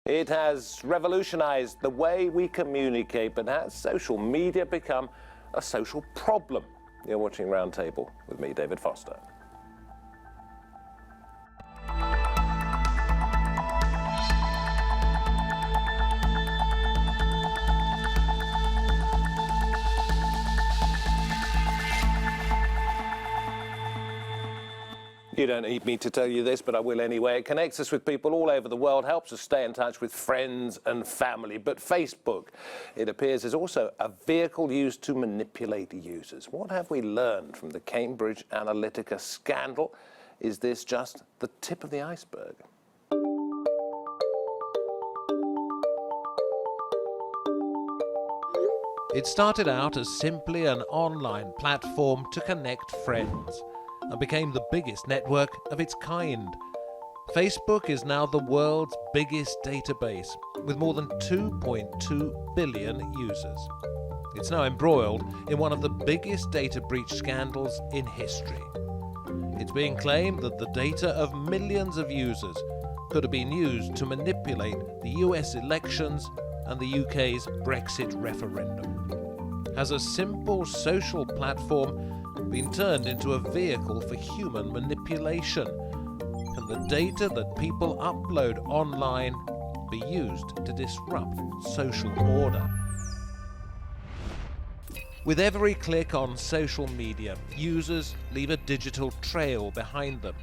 It has revolutionized the way we communicate, but has social media become a social problem? You're watching Roundtable with me, David Foster. You don't need me to tell you this, but I will anyway. It connects us with people all over the world, helps us stay in touch with friends and family. But Facebook, it appears, is also a vehicle used to manipulate users. What have we learned from the Cambridge Analytica scandal? Is this just the tip of the iceberg? It started out as simply an online platform to connect friends, and became the biggest network of its kind. Facebook is now the world's biggest database, with more than 2.2 billion users. It's now embroiled in one of the biggest data breach scandals in history. It's being claimed that the data of millions of users could have been used to manipulate the US elections and the UK's Brexit referendum. Has a simple social platform been turned into a vehicle for human manipulation? Can the data that people upload online be used to disrupt social order? With every click on social media, users leave a digital trail behind them.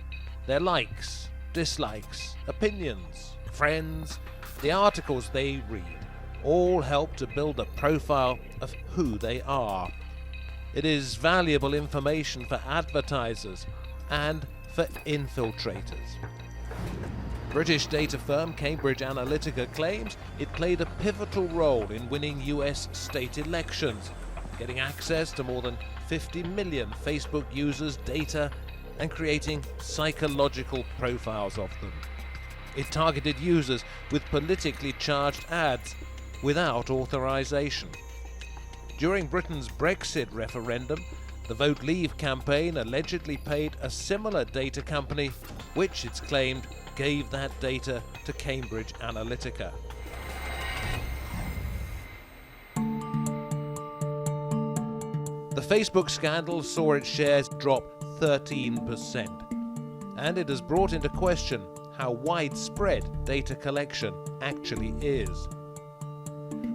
Their likes, dislikes, opinions, friends, the articles they read, all help to build a profile of who they are. It is valuable information for advertisers and for infiltrators. British data firm Cambridge Analytica claims it played a pivotal role in winning US state elections, getting access to more than 50 million Facebook users' data and creating psychological profiles of them. It targeted users with politically charged ads without authorization. During Britain's Brexit referendum, the Vote Leave campaign allegedly paid a similar data company, which it's claimed gave that data to Cambridge Analytica. The Facebook scandal saw its shares drop 13%, and it has brought into question how widespread data collection actually is.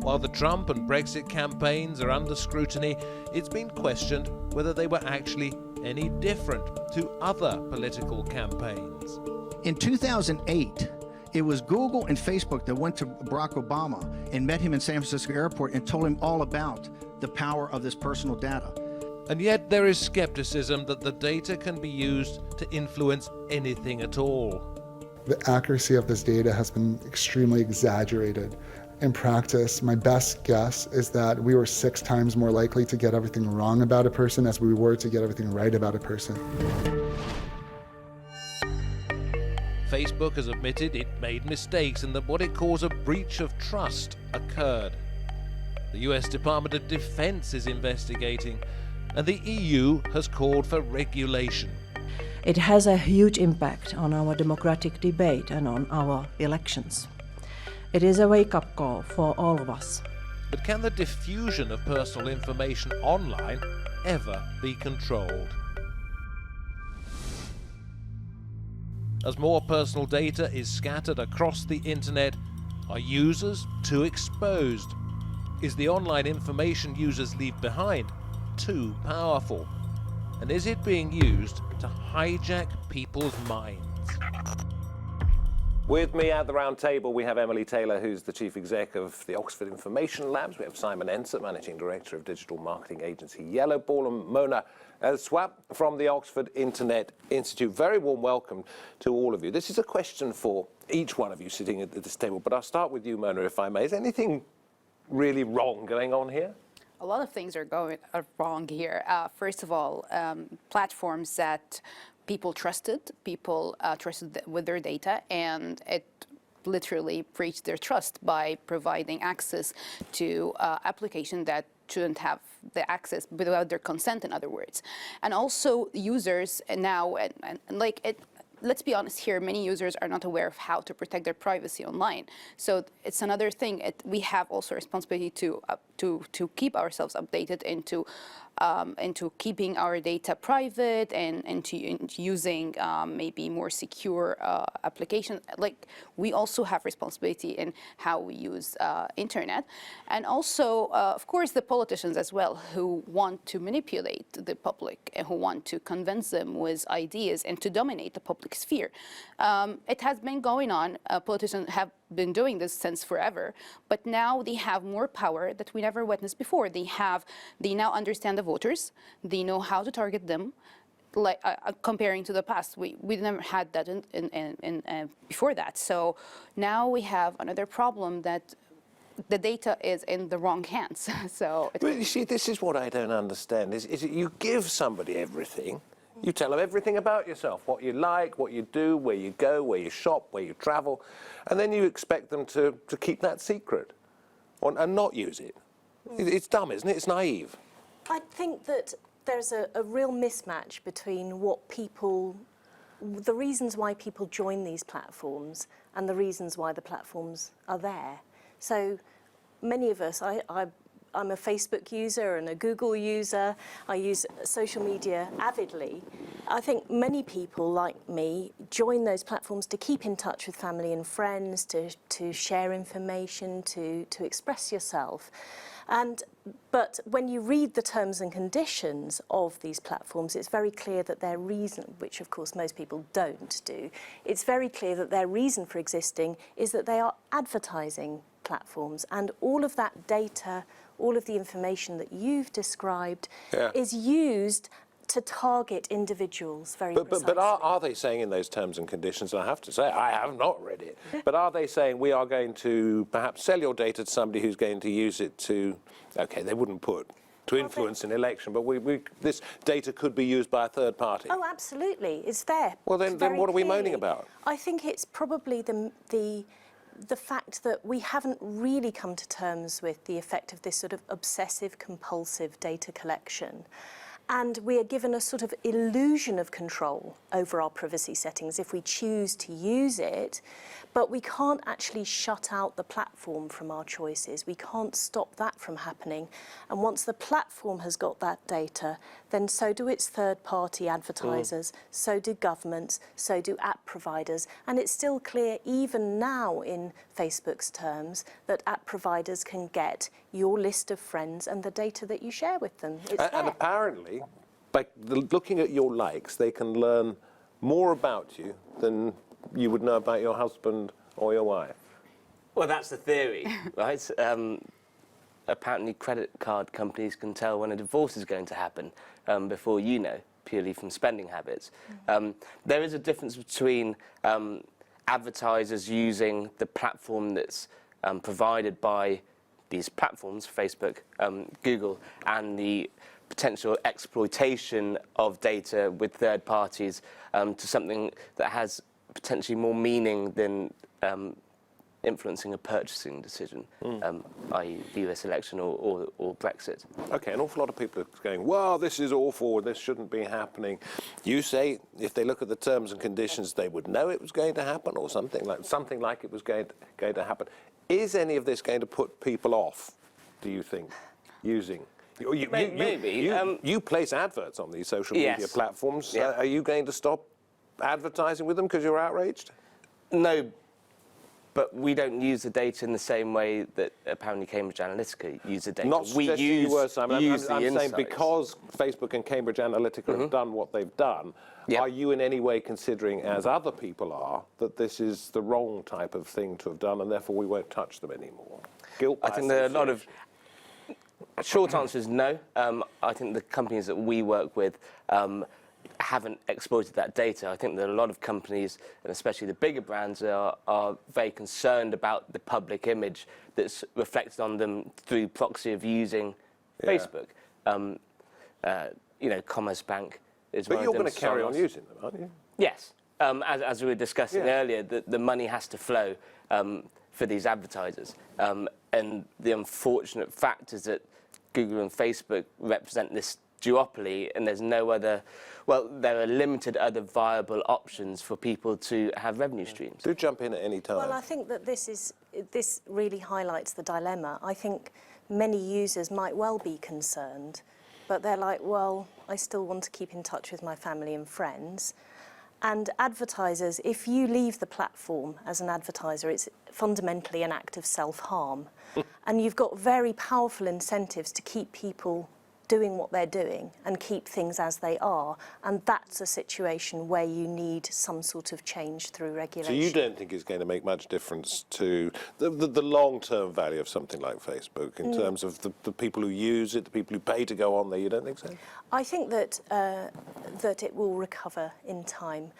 While the Trump and Brexit campaigns are under scrutiny, it's been questioned whether they were actually any different to other political campaigns. In 2008, it was Google and Facebook that went to Barack Obama and met him in San Francisco airport and told him all about the power of this personal data. And yet there is skepticism that the data can be used to influence anything at all. The accuracy of this data has been extremely exaggerated. In practice, my best guess is that we were 6 times more likely to get everything wrong about a person as we were to get everything right about a person. Facebook has admitted it made mistakes and that what it calls a breach of trust occurred. The US Department of Defense is investigating, and the EU has called for regulation. It has a huge impact on our democratic debate and on our elections. It is a wake-up call for all of us. But can the diffusion of personal information online ever be controlled? As more personal data is scattered across the internet, are users too exposed? Is the online information users leave behind too powerful? And is it being used to hijack people's minds? With me at the round table, we have Emily Taylor, who's the Chief Exec of the Oxford Information Labs. We have Simon Ensert, Managing Director of digital marketing agency Yellowball, and Mona Elswah from the Oxford Internet Institute. Very warm welcome to all of you. This is a question for each one of you sitting at this table, but I'll start with you, Mona, if I may. Is anything really wrong going on here? A lot of things are wrong here. First of all, platforms that people trusted with their data, and it literally breached their trust by providing access to applications that shouldn't have the access without their consent, in other words. And also users now, let's be honest here, many users are not aware of how to protect their privacy online. So it's another thing. We have also a responsibility to keep ourselves updated into keeping our data private and into using maybe more secure applications. Like, we also have responsibility in how we use internet. And also, of course, the politicians as well, who want to manipulate the public and who want to convince them with ideas and to dominate the public sphere. It has been going on. Politicians have been doing this since forever, but now they have more power that we never witnessed before. They now understand the voters. They know how to target them. Like comparing to the past, we never had that before that. So now we have another problem that the data is in the wrong hands. So But you see, this is what I don't understand. Is that you give somebody everything. You tell them everything about yourself, what you like, what you do, where you go, where you shop, where you travel, and then you expect them to keep that secret and not use it. It's dumb, isn't it? It's naive. I think that there's a real mismatch between the reasons why people join these platforms and the reasons why the platforms are there. So many of us, I'm a Facebook user and a Google user. I use social media avidly. I think many people like me join those platforms to keep in touch with family and friends, to share information, to express yourself. But when you read the terms and conditions of these platforms, it's very clear that their reason, which of course most people don't do, it's very clear that their reason for existing is that they are advertising platforms, and all of that data, all of the information that you've described is used to target individuals very precisely. But are they saying in those terms and conditions, and I have to say, I have not read it, but are they saying we are going to perhaps sell your data to somebody who's going to use it to, okay, they wouldn't put to influence an election, but this data could be used by a third party? Oh, absolutely. It's there. Well, then what are we moaning about? I think it's probably the fact that we haven't really come to terms with the effect of this sort of obsessive compulsive data collection. And we are given a sort of illusion of control over our privacy settings if we choose to use it, but we can't actually shut out the platform from our choices. We can't stop that from happening. And once the platform has got that data, then so do its third-party advertisers, so do governments, so do app providers. And it's still clear, even now in Facebook's terms, that app providers can get your list of friends and the data that you share with them. It's And apparently, by looking at your likes, they can learn more about you than you would know about your husband or your wife. Well, that's the theory, right? Apparently, credit card companies can tell when a divorce is going to happen before you know, purely from spending habits. There is a difference between advertisers using the platform that's provided by these platforms, Facebook, Google, and the potential exploitation of data with third parties to something that has potentially more meaning than influencing a purchasing decision, i.e. the US election or Brexit. Okay, an awful lot of people are going, well, this is awful, this shouldn't be happening. You say if they look at the terms and conditions, they would know it was going to happen, or something like it was going to happen. Is any of this going to put people off, do you think, using? Maybe. You place adverts on these social media platforms. Yeah. Are you going to stop advertising with them because you're outraged? No, but we don't use the data in the same way that apparently Cambridge Analytica use the data. Not suggesting you were, Simon. I'm saying because Facebook and Cambridge Analytica have done what they've done, are you in any way considering, as other people are, that this is the wrong type of thing to have done and therefore we won't touch them anymore? Guilt by I think there are a lot of... association. Short answer is no. I think the companies that we work with haven't exploited that data. I think that a lot of companies, and especially the bigger brands, are very concerned about the public image that's reflected on them through proxy of using Facebook. Commerce Bank is one of them. But you're going to carry on using them, aren't you? Yes. As we were discussing earlier, the money has to flow for these advertisers. And the unfortunate fact is that Google and Facebook represent this duopoly and there's no other, well, there are limited other viable options for people to have revenue streams. Do jump in at any time. Well, I think that this really highlights the dilemma. I think many users might well be concerned, but they're like, well, I still want to keep in touch with my family and friends. And advertisers, if you leave the platform as an advertiser, it's fundamentally an act of self-harm. And you've got very powerful incentives to keep people doing what they're doing and keep things as they are. And that's a situation where you need some sort of change through regulation. So you don't think it's going to make much difference to the long-term value of something like Facebook in terms of the people who use it, the people who pay to go on there? You don't think so? I think that that it will recover in time.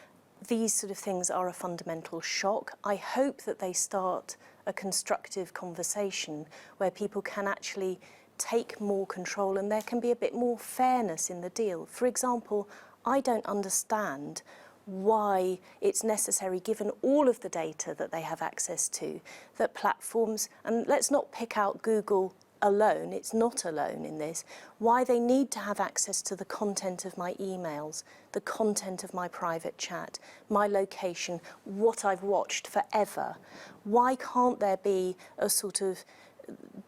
These sort of things are a fundamental shock. I hope that they start a constructive conversation where people can actually take more control and there can be a bit more fairness in the deal. For example, I don't understand why it's necessary, given all of the data that they have access to, that platforms, and let's not pick out Google alone, it's not alone in this, why they need to have access to the content of my emails, the content of my private chat, my location, what I've watched forever. Why can't there be a sort of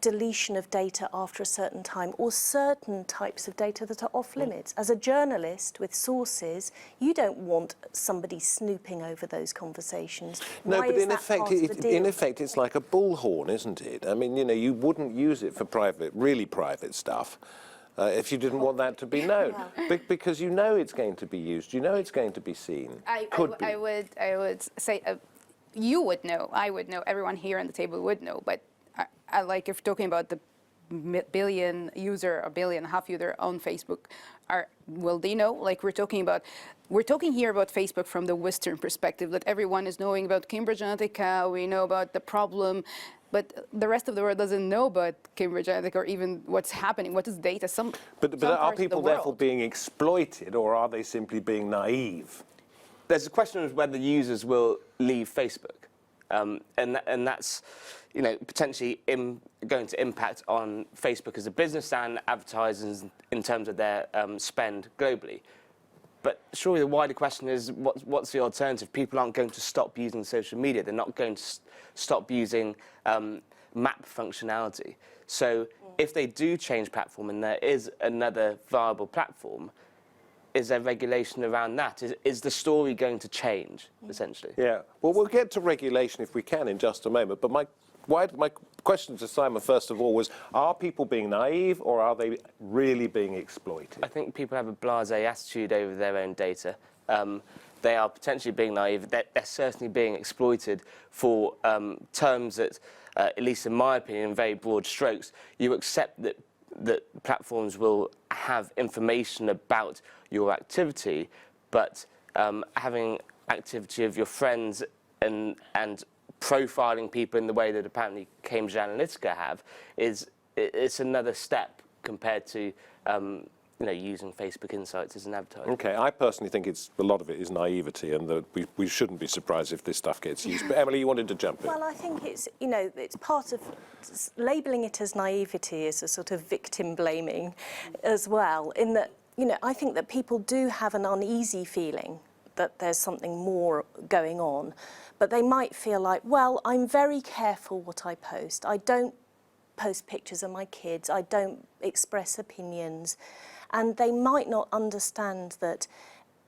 deletion of data after a certain time, or certain types of data that are off limits? As a journalist with sources, you don't want somebody snooping over those conversations. No, Why but is in that effect, part of the deal? in effect, it's like a bullhorn, isn't it? I mean, you know, you wouldn't use it for private, really private stuff if you didn't want that to be known, because you know it's going to be used, you know it's going to be seen. I would say you would know, I would know, everyone here on the table would know, but I like if talking about the billion user or billion and a half user on Facebook, will they know? Like we're talking here about Facebook from the Western perspective, that everyone is knowing about Cambridge Analytica, we know about the problem, but the rest of the world doesn't know about Cambridge Analytica or even what's happening, what is data. But are people therefore being exploited, or are they simply being naive? There's a question of whether users will leave Facebook, and that's, you know, potentially going to impact on Facebook as a business and advertisers in terms of their spend globally. But surely the wider question is, what's the alternative? People aren't going to stop using social media. They're not going to stop using map functionality. So if they do change platform and there is another viable platform, is there regulation around that? Is the story going to change, essentially? Yeah. Well, we'll get to regulation if we can in just a moment. But my question to Simon, first of all, was, are people being naive or are they really being exploited? I think people have a blasé attitude over their own data. They are potentially being naive. They're certainly being exploited for terms that, at least in my opinion, in very broad strokes, you accept that platforms will have information about your activity, but having activity of your friends and profiling people in the way that apparently Cambridge Analytica have it's another step compared to you know, using Facebook Insights as an advertiser. Okay, I personally think a lot of it is naivety, and that we shouldn't be surprised if this stuff gets used. But Emily, you wanted to jump in. Well, I think it's, you know, it's part of labelling it as naivety is a sort of victim blaming as well, in that, you know, I think that people do have an uneasy feeling that there's something more going on, but they might feel like, well, I'm very careful what I post. I don't post pictures of my kids. I don't express opinions. And they might not understand that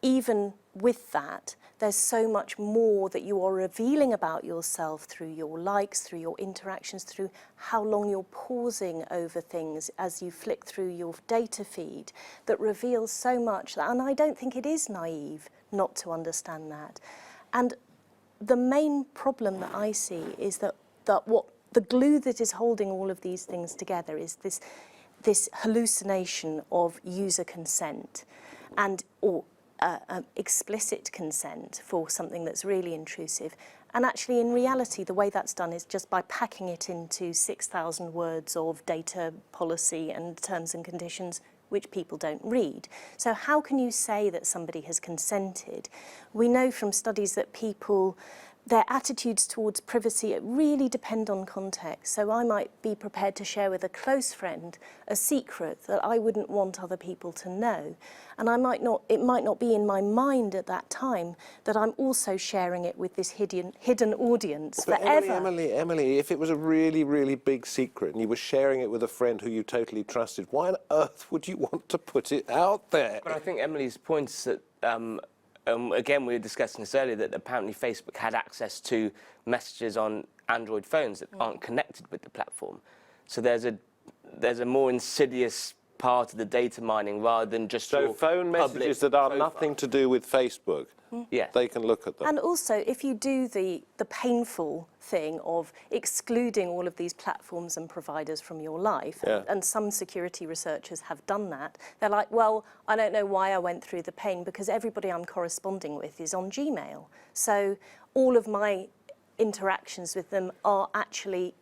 even with that, there's so much more that you are revealing about yourself through your likes, through your interactions, through how long you're pausing over things as you flick through your data feed, that reveals so much. And I don't think it is naive not to understand that. And the main problem that I see is that what the glue that is holding all of these things together is this hallucination of user consent or explicit consent for something that's really intrusive. And actually, in reality, the way that's done is just by packing it into 6,000 words of data policy and terms and conditions, which people don't read. So how can you say that somebody has consented? We know from studies that people their attitudes towards privacy really depend on context. So I might be prepared to share with a close friend a secret that I wouldn't want other people to know. And it might not be in my mind at that time that I'm also sharing it with this hidden audience But forever. Emily, if it was a really, really big secret and you were sharing it with a friend who you totally trusted, why on earth would you want to put it out there? But I think Emily's point is that, again, we were discussing this earlier, that apparently Facebook had access to messages on Android phones that aren't connected with the platform. So there's a more insidious part of the data mining rather than just So your phone messages that are nothing to do with Facebook, yeah, they can look at them. And also, if you do the painful thing of excluding all of these platforms and providers from your life, and some security researchers have done that, they're like, well, I don't know why I went through the pain because everybody I'm corresponding with is on Gmail. So all of my interactions with them are actually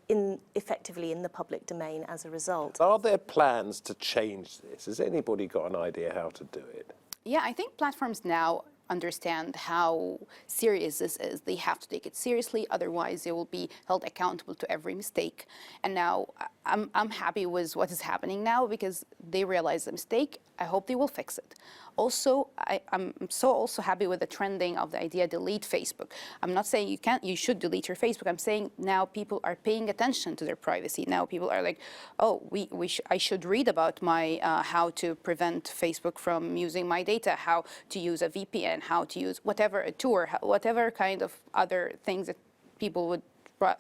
effectively in the public domain as a result. Are there plans to change this? Has anybody got an idea how to do it? Yeah, I think platforms now understand how serious this is. They have to take it seriously, otherwise they will be held accountable to every mistake. And now I'm happy with what is happening now because they realize the mistake. I hope they will fix it. Also, I'm also happy with the trending of the idea delete Facebook. I'm not saying you should delete your Facebook. I'm saying now people are paying attention to their privacy. Now people are like, oh, I should read about my how to prevent Facebook from using my data, how to use a VPN, how to use whatever a tour, whatever kind of other things that people would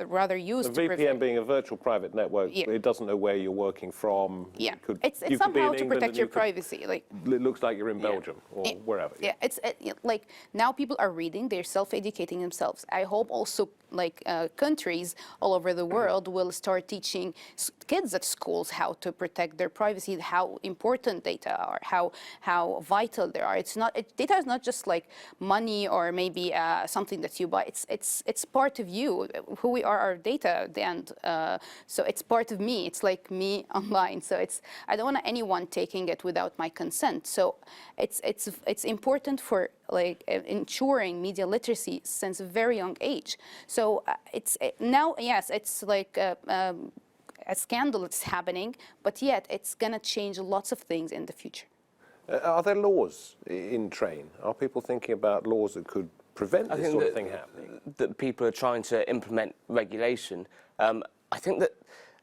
rather use A to VPN prevent. being a virtual private network, it doesnn't know where you're working from. Yeah, you it's could be somehow in to England protect and your you could- privacy. Like It looks like you're in Belgium or wherever. yeah, like now people are reading, they're self-educating themselves. I hope also like countries all over the world will start teaching kids at schools how to protect their privacy, how important data are, how vital they are. Data is not just like money or maybe something that you buy. It's part of you, who we are, our data at the end. So it's part of me. It's like me online. So I don't want anyone taking it without my consent. So it's important for like ensuring media literacy since a very young age. So now, yes, it's like a scandal that's happening, but yet it's going to change lots of things in the future. Are there laws in train? Are people thinking about laws that could prevent this sort of thing happening? That people are trying to implement regulation. I think that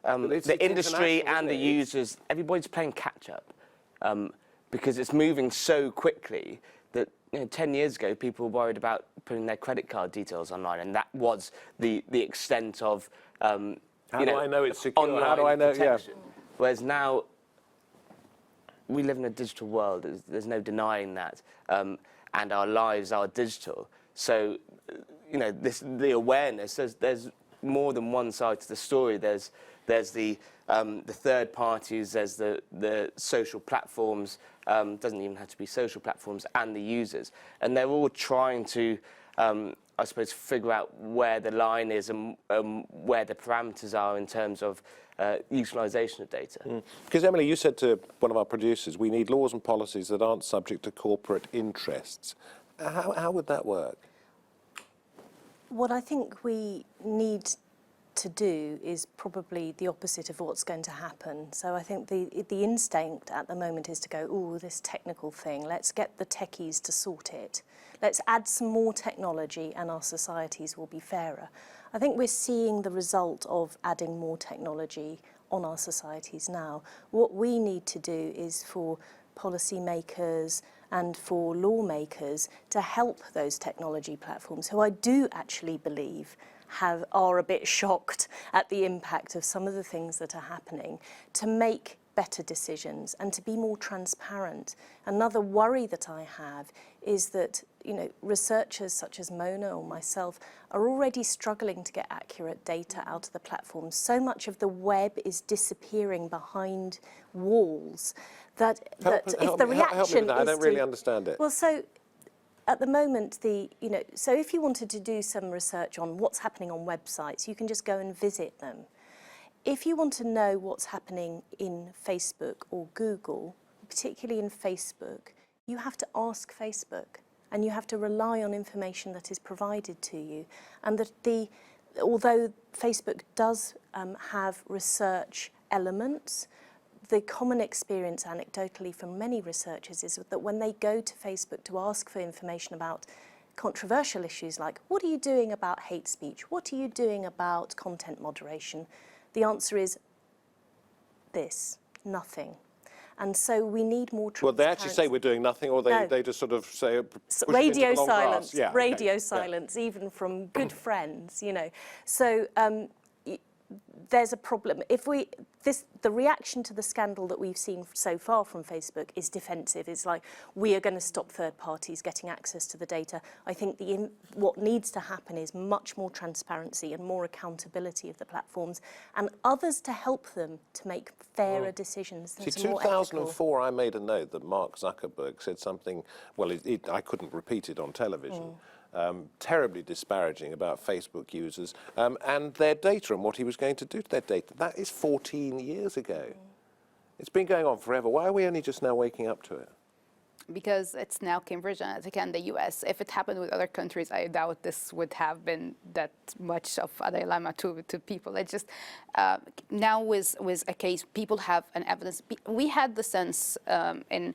the industry and the users, everybody's playing catch up because it's moving so quickly that 10 years ago, people were worried about putting their credit card details online, and that was the extent of How do I know it's secure? How do I know? Protection. Whereas now, we live in a digital world. There's no denying that, and our lives are digital. So, the awareness. There's more than one side to the story. There's the third parties. There's the social platforms. Doesn't even have to be social platforms, and the users, and they're all trying to, I suppose, figure out where the line is and where the parameters are in terms of utilisation of data. Because Emily, you said to one of our producers, we need laws and policies that aren't subject to corporate interests. How would that work? What I think we need to do is probably the opposite of what's going to happen. So I think the instinct at the moment is to go, oh, this technical thing, let's get the techies to sort it. Let's add some more technology and our societies will be fairer. I think we're seeing the result of adding more technology on our societies now. What we need to do is for policymakers and for lawmakers to help those technology platforms, who I do actually believe are a bit shocked at the impact of some of the things that are happening, to make better decisions and to be more transparent. Another worry that I have is that researchers such as Mona or myself are already struggling to get accurate data out of the platforms. So much of the web is disappearing behind walls that if the reaction is I don't really understand it. Well, so at the moment, so if you wanted to do some research on what's happening on websites, you can just go and visit them. If you want to know what's happening in Facebook or Google, particularly in Facebook, you have to ask Facebook. and you have to rely on information that is provided to you. And that although Facebook does have research elements, the common experience anecdotally from many researchers is that when they go to Facebook to ask for information about controversial issues like, what are you doing about hate speech? What are you doing about content moderation? The answer is this, nothing. And so we need more transparency. Well, they actually say we're doing nothing, or they just sort of say push radio it into the long silence, grass. Yeah, radio okay. silence, even from good friends, you know. So there's a problem. The reaction to the scandal that we've seen so far from Facebook is defensive. It's like, we are going to stop third parties getting access to the data. I think what needs to happen is much more transparency and more accountability of the platforms, and others to help them to make fairer decisions. See, More 2004, I made a note that Mark Zuckerberg said something, well, I couldn't repeat it on television, terribly disparaging about Facebook users and their data and what he was going to do to their data. That is 14 years ago. It's been going on forever. Why are we only just now waking up to it? Because it's now Cambridge Analytica in the US. If it happened with other countries, I doubt this would have been that much of a dilemma to people. It just, now with a case, people have an evidence. We had the sense in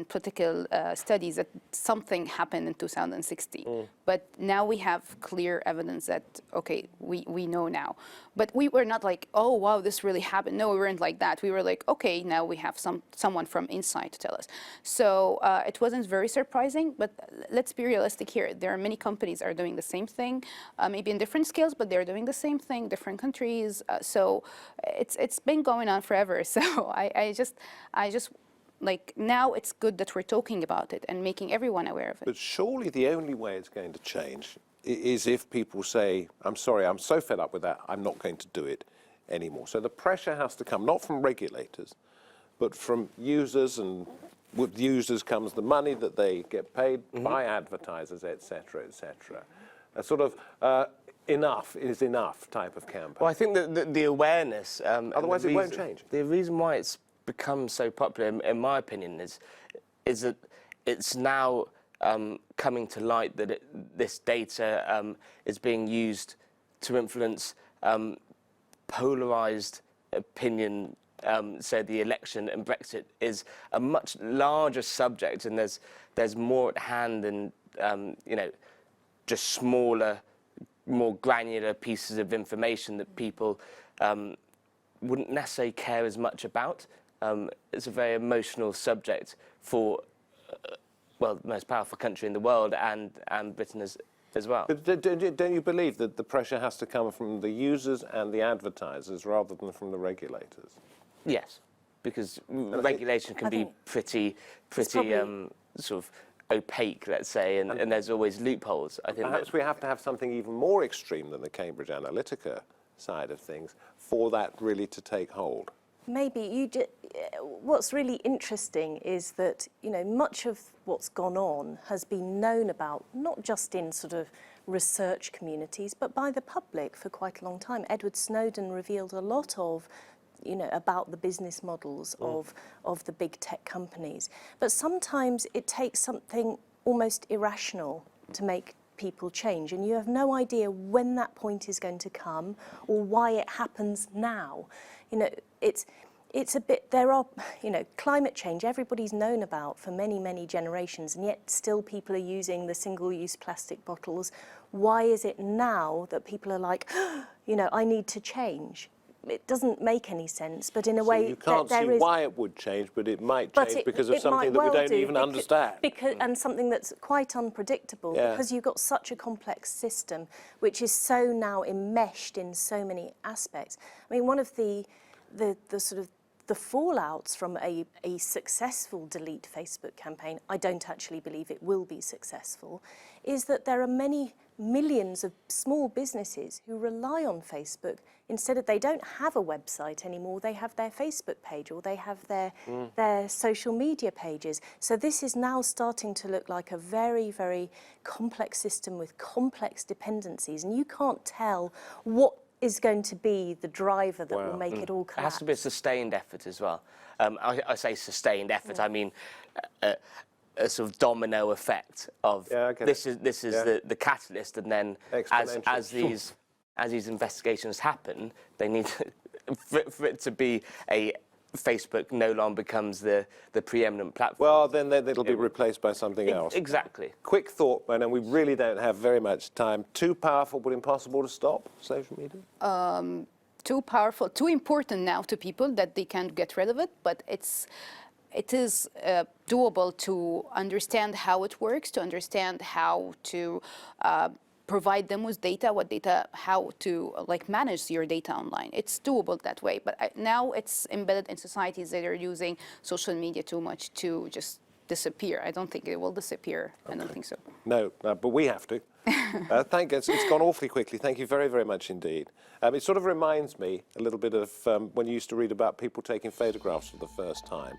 political studies that something happened in 2016. But now we have clear evidence that, okay, we know now. But we were not like, oh, wow, this really happened. No, we weren't like that. We were like, okay, now we have someone from inside to tell us. So it wasn't very surprising, but let's be realistic here. There are many companies are doing the same thing, maybe in different scales, but they're doing the same thing, different countries. So it's been going on forever. So I just like, now it's good that we're talking about it and making everyone aware of it. But surely the only way it's going to change is if people say, I'm sorry, I'm so fed up with that, I'm not going to do it anymore. So the pressure has to come not from regulators, but from users, and with users comes the money that they get paid by advertisers, etc., etc. A sort of enough is enough type of campaign. Well, I think that the awareness... Otherwise it won't change. The reason why it's become so popular, in my opinion, is that it's now coming to light that this data is being used to influence polarised opinion. So the election and Brexit is a much larger subject, and there's more at hand than just smaller, more granular pieces of information that people wouldn't necessarily care as much about. It's a very emotional subject for the most powerful country in the world, and Britain as well. But don't you believe that the pressure has to come from the users and the advertisers rather than from the regulators? Yes, because regulation can be pretty sort of opaque, let's say, and there's always loopholes. I think perhaps we have to have something even more extreme than the Cambridge Analytica side of things for that really to take hold. Maybe what's really interesting is that, much of what's gone on has been known about, not just in sort of research communities, but by the public for quite a long time. Edward Snowden revealed a lot of, about the business models of the big tech companies. But sometimes it takes something almost irrational to make people change, and you have no idea when that point is going to come or why it happens now. It's a bit, there are, climate change everybody's known about for many, many generations, and yet still people are using the single-use plastic bottles. Why is it now that people are like, I need to change? It doesn't make any sense, but in a way, you can't see why it would change, but it might change because of something that we don't even understand. And something that's quite unpredictable, because you've got such a complex system, which is so now enmeshed in so many aspects. I mean, one of the sort of the fallouts from a successful delete Facebook campaign, I don't actually believe it will be successful, is that there are many millions of small businesses who rely on Facebook. Instead of, they don't have a website anymore, they have their Facebook page, or they have their social media pages. So this is now starting to look like a very, very complex system with complex dependencies, and you can't tell what is going to be the driver that will make it all collapse. It has to be a sustained effort as well. I say sustained effort, I mean a sort of domino effect of this is the catalyst, and then as these investigations happen, they need for it to be a Facebook no longer becomes the preeminent platform. Well, then it'll be replaced by something else. Exactly. Quick thought, Mona, and we really don't have very much time. Too powerful but impossible to stop, social media? Too powerful, too important now to people that they can't get rid of it, but it is doable to understand how it works, to understand how to provide them with data, how to manage your data online. It's doable that way, but now it's embedded in societies that are using social media too much to just disappear. I don't think it will disappear. Okay. I don't think so. No, but we have to. Thank you. It's gone awfully quickly. Thank you very, very much indeed. It sort of reminds me a little bit of when you used to read about people taking photographs for the first time.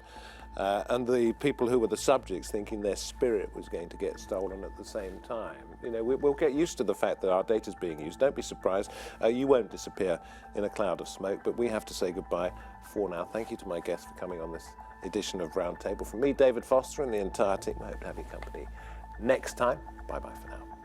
And the people who were the subjects thinking their spirit was going to get stolen at the same time. You know, we'll get used to the fact that our data's being used. Don't be surprised. You won't disappear in a cloud of smoke, but we have to say goodbye for now. Thank you to my guests for coming on this edition of Roundtable. From me, David Foster, and the entire team, I hope to have your company next time. Bye-bye for now.